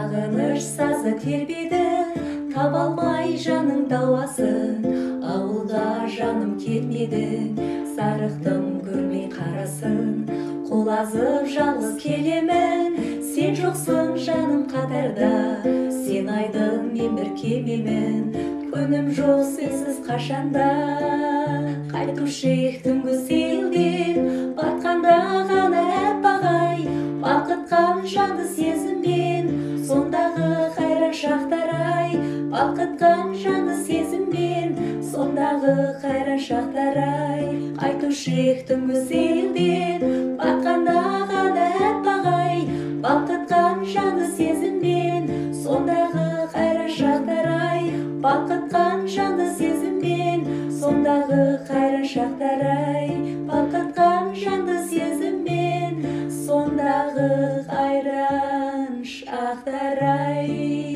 сағыныш сазы тербеді, таба алмай жаның дауасын, ауылға жаным кетмеді, зарықтым көрмей қарасын, құлазып жалғыз келемін, сен жоқсың жаным қатарда, сен айдың мен бір кемемін, күнім жоқ сенсіз қашанда. Қайтушы түнгі селден, батқанда ғана әппағай, балқытқан жанды сезіммен, сондағы қайран шақтар-ай, балқытқан жанды сезіммен, сондағы қайран шақтар-ай. Қайтушы түнгі селден, батқанда ғана әппағай, балқытқан жанды сезіммен, сондағы қайран шақтар-ай, балқытқан жанды сезіммен, сондағы қайран шақтар-ай, балқытқан жанды сезіммен, сондағы қайран шақтар-ай.